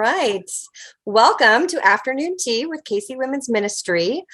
right. Welcome to Afternoon Tea with KCWM's Ministry,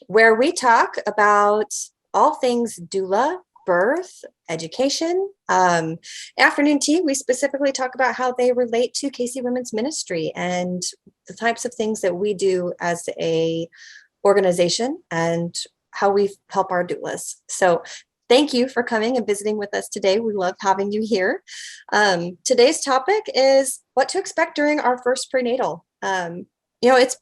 where we talk about all things doula, birth, education. Afternoon Tea, we specifically talk about how they relate to KCWM's Ministry and the types of things that we do as a organization and how we help our doulas. So thank you for coming and visiting with us today. We love having you here. Today's topic is what to expect during our first prenatal. It's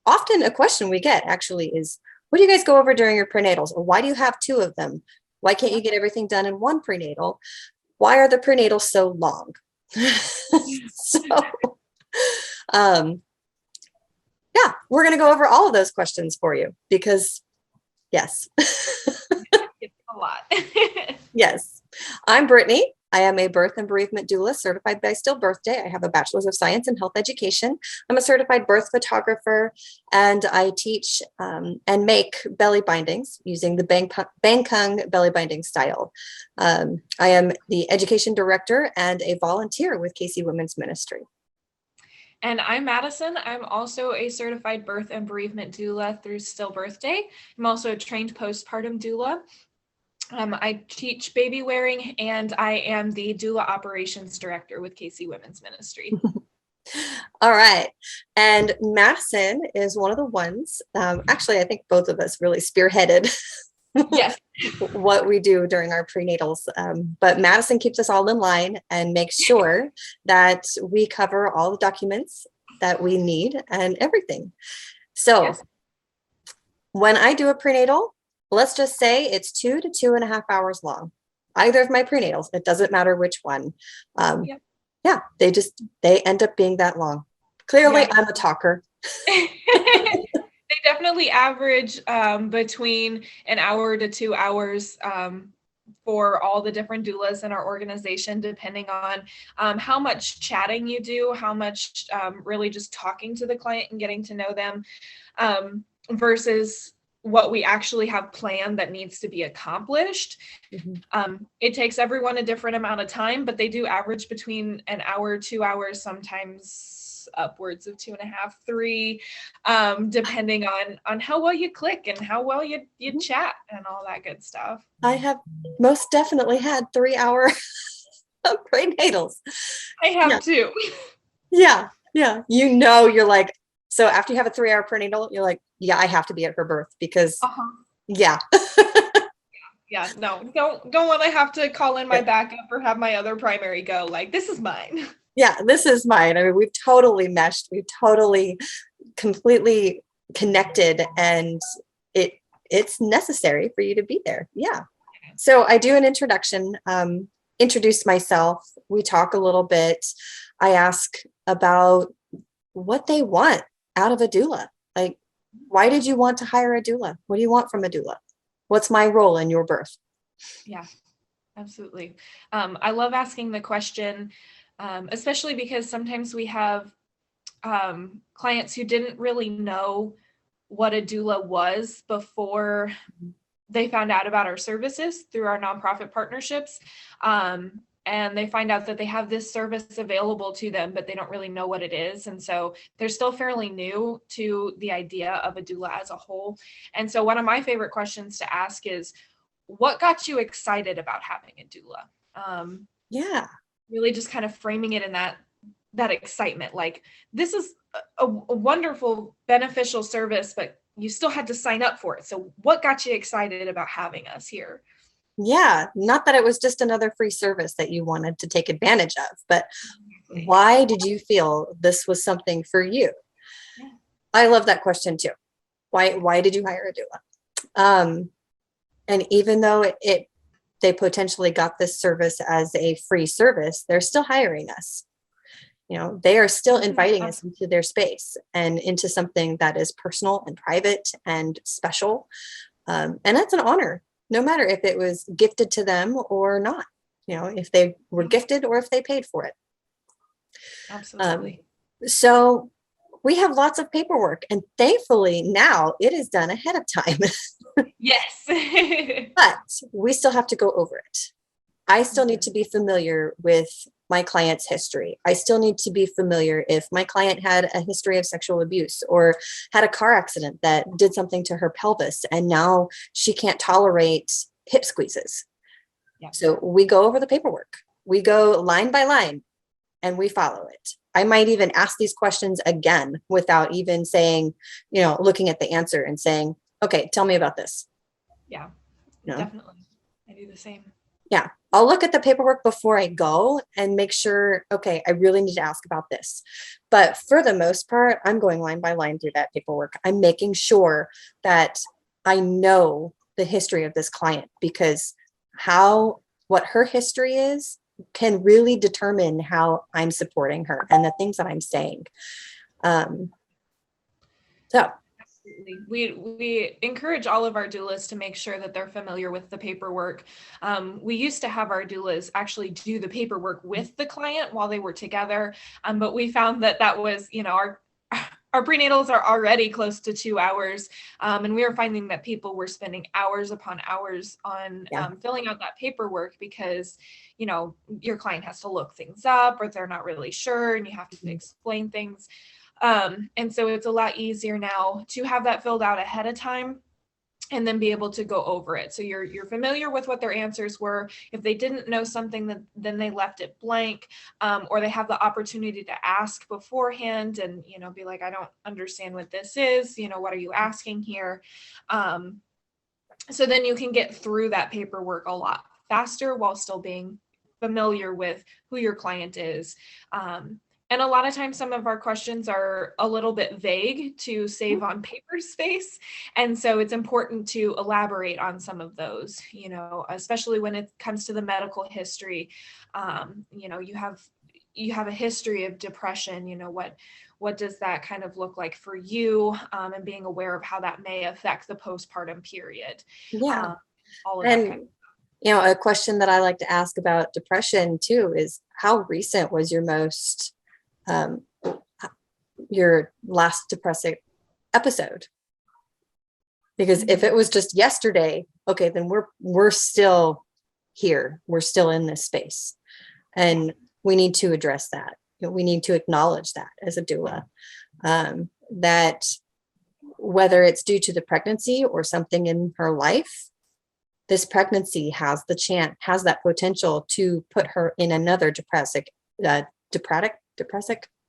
often a question we get actually is, what do you guys go over during your prenatals? Or why do you have two of them? Why can't you get everything done in one prenatal? Why are the prenatals so long? We're going to go over all of those questions for you because yes. It's a lot. Yes. I'm Brittany. I am a birth and bereavement doula certified by Stillbirthday. I have a bachelor's of science in health education. I'm a certified birth photographer, and I teach and make belly bindings using the Bangkung belly binding style. I am the education director and a volunteer with KCWM's Ministry. And I'm Madison. I'm also a certified birth and bereavement doula through Stillbirthday. I'm also a trained postpartum doula. I teach baby wearing, and I am the doula operations director with KCWM's Ministry. All right. And Madison is one of the ones, actually, I think both of us really spearheaded yes. what we do during our prenatals. But Madison keeps us all in line and makes sure that we cover all the documents that we need and everything. So yes. When I do a prenatal, let's just say it's 2 to 2.5 hours long. Either of my prenatals, it doesn't matter which one. Yeah, they end up being that long. Clearly, I'm a talker. They definitely average between an hour to 2 hours for all the different doulas in our organization, depending on how much chatting you do, how much really just talking to the client and getting to know them versus what we actually have planned that needs to be accomplished. Mm-hmm. It takes everyone a different amount of time, but they do average between an hour, 2 hours, sometimes upwards of 2.5, 3, depending on how well you click and how well you chat and all that good stuff. I have most definitely had 3-hour prenatals. I have too. Yeah. You're like, so after you have a 3-hour prenatal, you're like, yeah, I have to be at her birth because yeah. No, don't want to have to call in my backup or have my other primary go. Like, this is mine. Yeah, this is mine. I mean, we've totally meshed. We've totally completely connected, and it's necessary for you to be there. Yeah. So I do an introduction, introduce myself. We talk a little bit. I ask about what they want out of a doula. Like, why did you want to hire a doula? What do you want from a doula? What's my role in your birth? Yeah, absolutely. I love asking the question, especially because sometimes we have clients who didn't really know what a doula was before they found out about our services through our nonprofit partnerships. And they find out that they have this service available to them, but they don't really know what it is. And so they're still fairly new to the idea of a doula as a whole. And so one of my favorite questions to ask is, what got you excited about having a doula? Really just kind of framing it in that excitement. Like, this is a wonderful, beneficial service, but you still had to sign up for it. So what got you excited about having us here? Yeah, not that it was just another free service that you wanted to take advantage of, but why did you feel this was something for you? Yeah. I love that question too. Why did you hire a doula? And even though they potentially got this service as a free service, they're still hiring us. They are still inviting us into their space and into something that is personal and private and special. And that's an honor. No matter if it was gifted to them or not, if they were gifted or if they paid for it. Absolutely. So we have lots of paperwork, and thankfully now it is done ahead of time. Yes. But we still have to go over it. I still need to be familiar with my client's history. I still need to be familiar if my client had a history of sexual abuse or had a car accident that did something to her pelvis, and now she can't tolerate hip squeezes. Yeah. So we go over the paperwork. We go line by line and we follow it. I might even ask these questions again without even saying, looking at the answer and saying, okay, tell me about this. Yeah, You know? definitely. I do the same. Yeah. I'll look at the paperwork before I go and make sure, okay, I really need to ask about this. But for the most part, I'm going line by line through that paperwork. I'm making sure that I know the history of this client, because what her history is can really determine how I'm supporting her and the things that I'm saying. So we encourage all of our doulas to make sure that they're familiar with the paperwork. We used to have our doulas actually do the paperwork with the client while they were together, but we found that was, our prenatals are already close to 2 hours, and we were finding that people were spending hours upon hours on filling out that paperwork because, your client has to look things up or they're not really sure and you have to explain things. And so it's a lot easier now to have that filled out ahead of time and then be able to go over it. So you're familiar with what their answers were. If they didn't know something, then they left it blank, or they have the opportunity to ask beforehand and, be like, I don't understand what this is. What are you asking here? So then you can get through that paperwork a lot faster while still being familiar with who your client is. And a lot of times some of our questions are a little bit vague to save on paper space. And so it's important to elaborate on some of those, especially when it comes to the medical history. You have a history of depression, what does that kind of look like for you, and being aware of how that may affect the postpartum period. yeah. All of that kind of A question that I like to ask about depression too is, how recent was your last depressive episode? Because if it was just yesterday, okay, then we're still here. We're still in this space, and we need to address that. We need to acknowledge that as a doula, that whether it's due to the pregnancy or something in her life, this pregnancy has that potential to put her in another depressive, I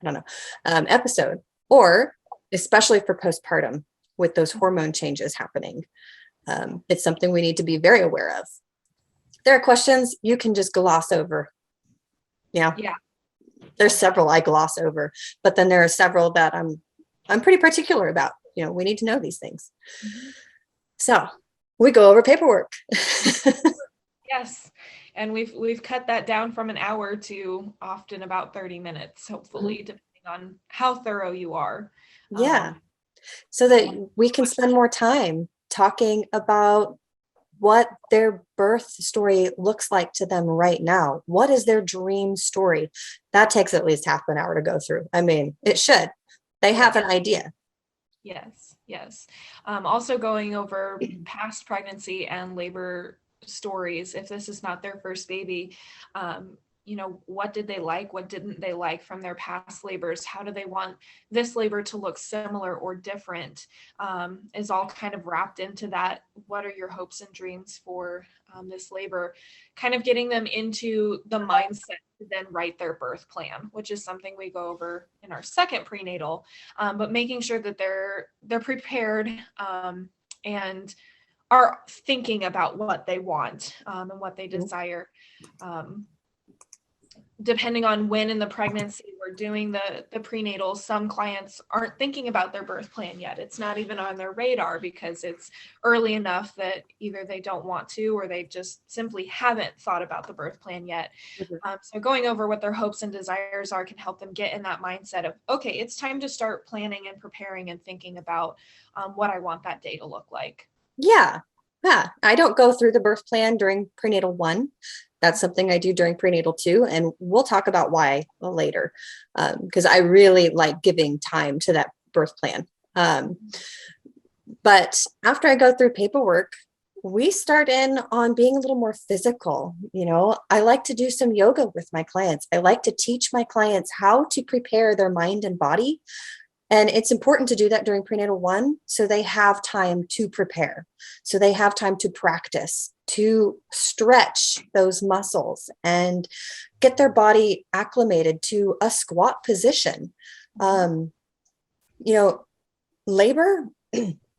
don't know, episode, or especially for postpartum with those hormone changes happening. It's something we need to be very aware of. There are questions you can just gloss over. Yeah. There's several I gloss over, but then there are several that I'm pretty particular about. We need to know these things. Mm-hmm. So we go over paperwork. Yes. And we've cut that down from an hour to often about 30 minutes, hopefully, depending on how thorough you are. Yeah. So that we can spend more time talking about what their birth story looks like to them right now. What is their dream story? That takes at least half an hour to go through. I mean, it should. They have an idea. Yes. Also going over past pregnancy and labor stories. If this is not their first baby, what did they like? What didn't they like from their past labors? How do they want this labor to look similar or different? Is all kind of wrapped into that. What are your hopes and dreams for this labor? Kind of getting them into the mindset to then write their birth plan, which is something we go over in our second prenatal, but making sure that they're prepared and are thinking about what they want and what they desire. Depending on when in the pregnancy we're doing the prenatal, some clients aren't thinking about their birth plan yet. It's not even on their radar because it's early enough that either they don't want to or they just simply haven't thought about the birth plan yet. So going over what their hopes and desires are can help them get in that mindset of, okay, it's time to start planning and preparing and thinking about what I want that day to look like. Yeah. I don't go through the birth plan during prenatal 1. That's something I do during prenatal 2, and we'll talk about why later, because I really like giving time to that birth plan. But after I go through paperwork, we start in on being a little more physical. I like to do some yoga with my clients. I like to teach my clients how to prepare their mind and body. And it's important to do that during prenatal 1, so they have time to prepare. So they have time to practice, to stretch those muscles and get their body acclimated to a squat position. Labor,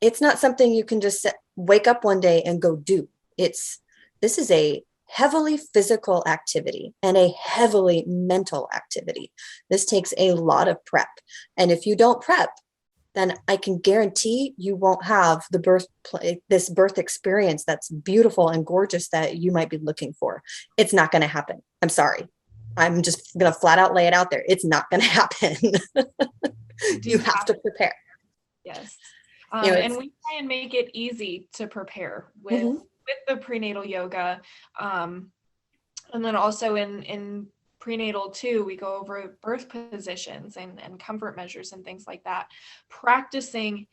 it's not something you can just wake up one day and go do. This is a heavily physical activity and a heavily mental activity. This takes a lot of prep. And if you don't prep, then I can guarantee you won't have this birth experience that's beautiful and gorgeous that you might be looking for. It's not going to happen. I'm sorry. I'm just going to flat out lay it out there. It's not going to happen. You have to prepare. Yes. And we try and make it easy to prepare with the prenatal yoga. And then also in prenatal 2, we go over birth positions and comfort measures and things like that. Practicing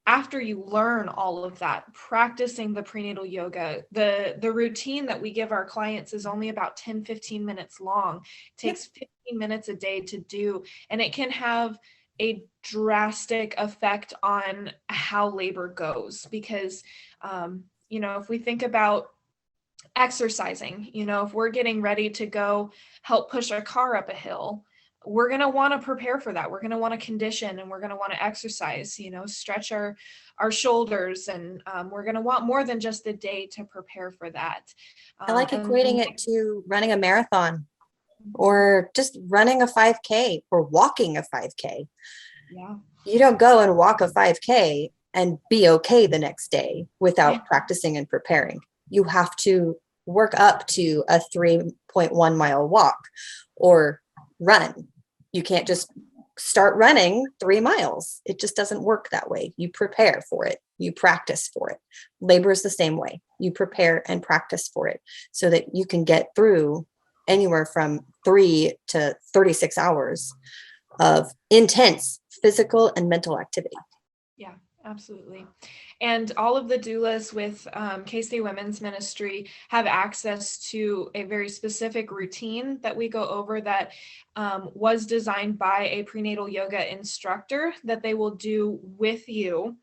after you learn all of that, practicing the prenatal yoga, the routine that we give our clients is only about 10-15 minutes long. It takes 15 minutes a day to do, and it can have a drastic effect on how labor goes, because if we think about exercising, if we're getting ready to go help push a car up a hill, we're going to want to prepare for that. We're going to want to condition, and we're going to want to exercise, stretch our shoulders, and we're going to want more than just a day to prepare for that. I like equating it to running a marathon, or just running a 5K, or walking a 5K. Yeah. You don't go and walk a 5K and be okay the next day without practicing and preparing. You have to work up to a 3.1 mile walk or run. You can't just start running 3 miles. It just doesn't work that way. You prepare for it. You practice for it. Labor is the same way. You prepare and practice for it so that you can get through anywhere from 3 to 36 hours of intense physical and mental activity. Yeah, absolutely. And all of the doulas with KCWM's ministry have access to a very specific routine that we go over that was designed by a prenatal yoga instructor that they will do with you.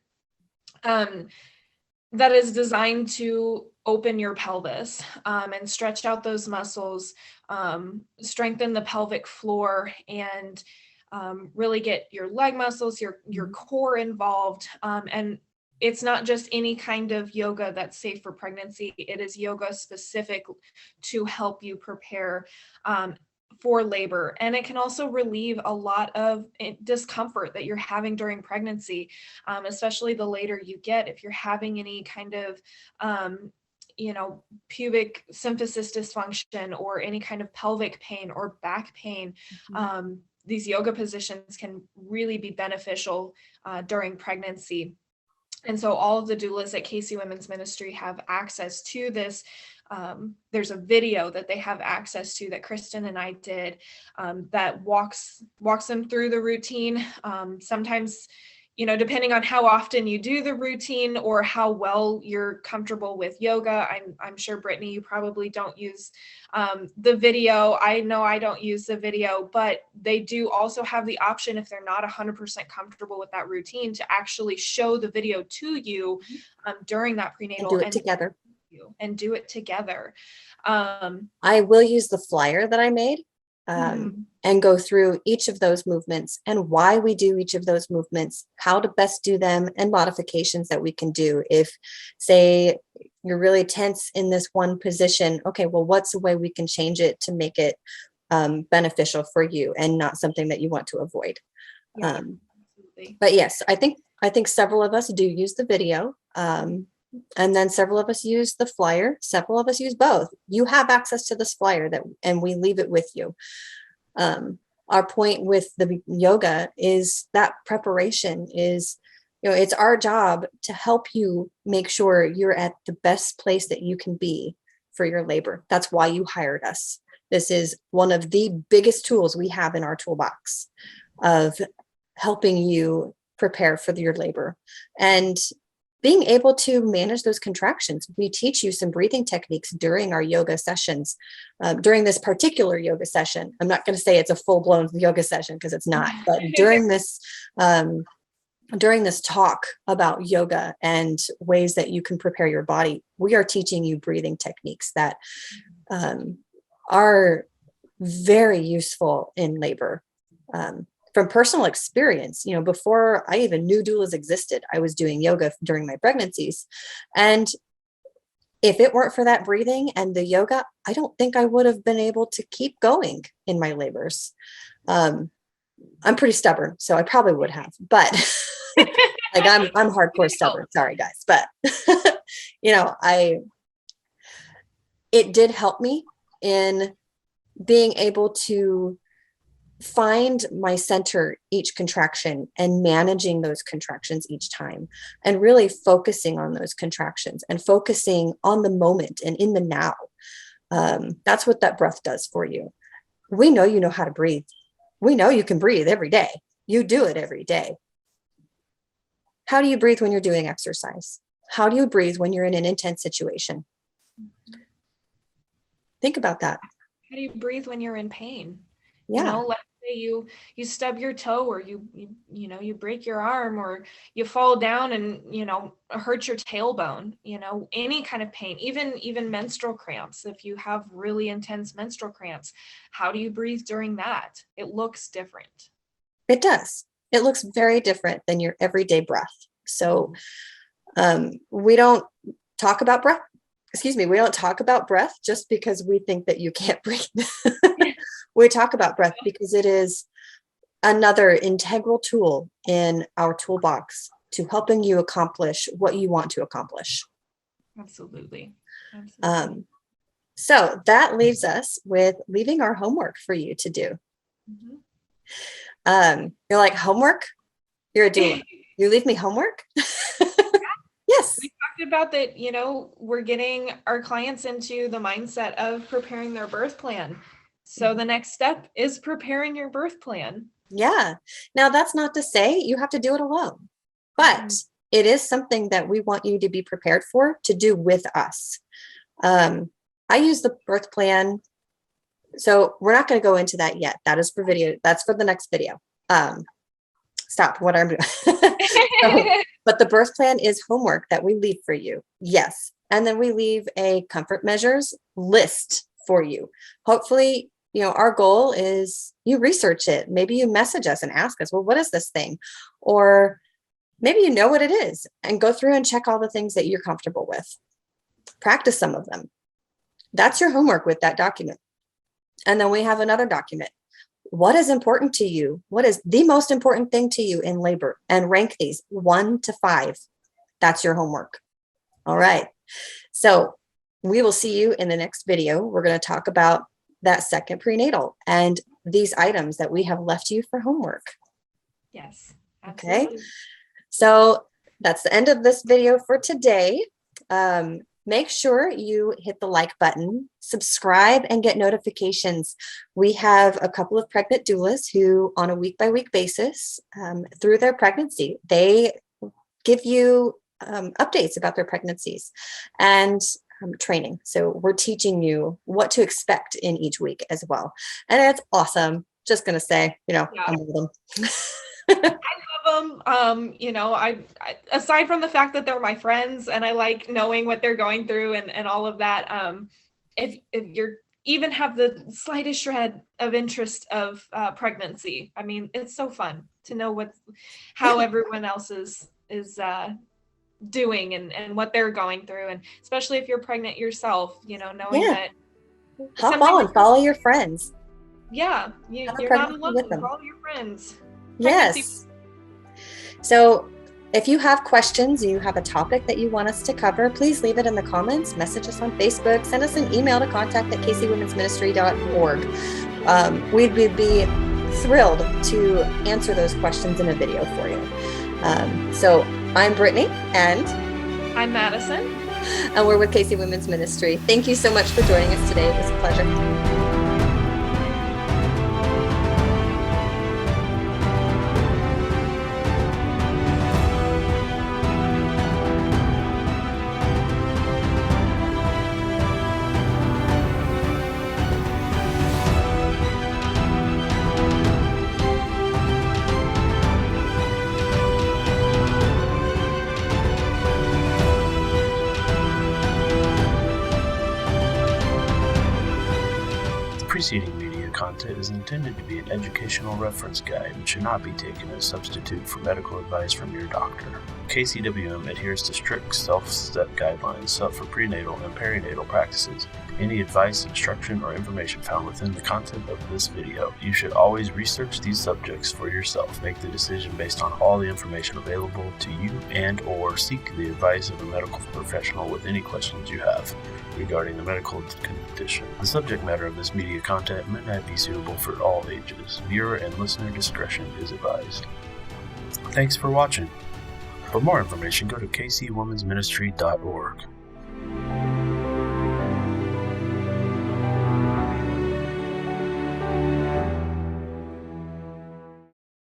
That is designed to open your pelvis and stretch out those muscles, strengthen the pelvic floor, and really get your leg muscles, your core involved. And it's not just any kind of yoga that's safe for pregnancy. It is yoga specific to help you prepare for labor. And it can also relieve a lot of discomfort that you're having during pregnancy, especially the later you get. If you're having any kind of pubic symphysis dysfunction or any kind of pelvic pain or back pain, these yoga positions can really be beneficial during pregnancy. And so all of the doulas at KCWM's ministry have access to this. There's a video that they have access to that Kristen and I did that walks them through the routine. Sometimes, depending on how often you do the routine or how well you're comfortable with yoga. I'm sure, Brittany, you probably don't use the video. I know I don't use the video, but they do also have the option, if they're not 100% comfortable with that routine, to actually show the video to you during that prenatal and do it together. And do it together. I will use the flyer that I made and go through each of those movements and why we do each of those movements, how to best do them, and modifications that we can do. If, say, you're really tense in this one position, okay, well, what's a way we can change it to make it beneficial for you and not something that you want to avoid? Yeah, but yes, I think several of us do use the video. And then several of us use the flyer. Several of us use both. You have access to this flyer and we leave it with you. Our point with the yoga is that preparation is, it's our job to help you make sure you're at the best place that you can be for your labor. That's why you hired us. This is one of the biggest tools we have in our toolbox of helping you prepare for your labor. And being able to manage those contractions. We teach you some breathing techniques during our yoga sessions, during this particular yoga session. I'm not going to say it's a full-blown yoga session because it's not, but during this talk about yoga and ways that you can prepare your body, we are teaching you breathing techniques that are very useful in labor. From personal experience, before I even knew doulas existed, I was doing yoga during my pregnancies. And if it weren't for that breathing and the yoga, I don't think I would have been able to keep going in my labors. I'm pretty stubborn, so I probably would have, but like I'm hardcore stubborn. Sorry guys, but it did help me in being able to find my center each contraction and managing those contractions each time, and really focusing on those contractions and focusing on the moment and in the now. That's what that breath does for you. We know you know how to breathe. We know you can breathe every day. You do it every day. How do you breathe when you're doing exercise? How do you breathe when you're in an intense situation? Think about that. How do you breathe when you're in pain? Yeah. Let's say you stub your toe, or you break your arm, or you fall down and hurt your tailbone. Any kind of pain, even menstrual cramps. If you have really intense menstrual cramps, how do you breathe during that? It looks different. It does. It looks very different than your everyday breath. So we don't talk about breath. We don't talk about breath just because we think that you can't breathe. We talk about breath because it is another integral tool in our toolbox to helping you accomplish what you want to accomplish. Absolutely. So that leaves us with leaving our homework for you to do. You're like, homework? You're a doula. You leave me homework? Yes. We talked about that, we're getting our clients into the mindset of preparing their birth plan. So the next step is preparing your birth plan. Yeah. Now, that's not to say you have to do it alone, but it is something that we want you to be prepared for, to do with us. I use the birth plan. So we're not going to go into that yet. That is for video. That's for the next video. Stop what I'm doing. But the birth plan is homework that we leave for you. Yes. And then we leave a comfort measures list for you. Hopefully, our goal is you research it. Maybe you message us and ask us, well, what is this thing? Or maybe you know what it is, and go through and check all the things that you're comfortable with. Practice some of them. That's your homework with that document. And then we have another document. What is important to you? What is the most important thing to you in labor? And rank these 1 to 5. That's your homework. All right. So we will see you in the next video. We're going to talk about that second prenatal and these items that we have left you for homework. Yes. Absolutely. Okay. So that's the end of this video for today. Make sure you hit the like button, subscribe, and get notifications. We have a couple of pregnant doulas who, on a week-by-week basis, through their pregnancy, they give you updates about their pregnancies and training. So we're teaching you what to expect in each week as well. And it's awesome. Just going to say, I'm with them. I love them. I aside from the fact that they're my friends and I like knowing what they're going through and all of that, if you're even have the slightest shred of interest of pregnancy, I mean, it's so fun to know how everyone else is doing and what they're going through, and especially if you're pregnant yourself, knowing that hop on, follow your friends. Yeah, you're not alone. Follow your friends. Yes. So if you have questions, you have a topic that you want us to cover, please leave it in the comments, message us on Facebook, send us an email to contact@kcwomensministry.org. We'd be thrilled to answer those questions in a video for you. So I'm Brittany, and I'm Madison, and we're with KC Women's Ministry. Thank you so much for joining us today. It was a pleasure. preceding media content is intended to be an educational reference guide and should not be taken as a substitute for medical advice from your doctor. KCWM adheres to strict self-step guidelines for prenatal and perinatal practices. Any advice, instruction, or information found within the content of this video, you should always research these subjects for yourself. Make the decision based on all the information available to you and/or seek the advice of a medical professional with any questions you have regarding the medical condition. The subject matter of this media content may not be suitable for all ages. Viewer and listener discretion is advised. Thanks for watching. For more information, go to kcwomensministry.org.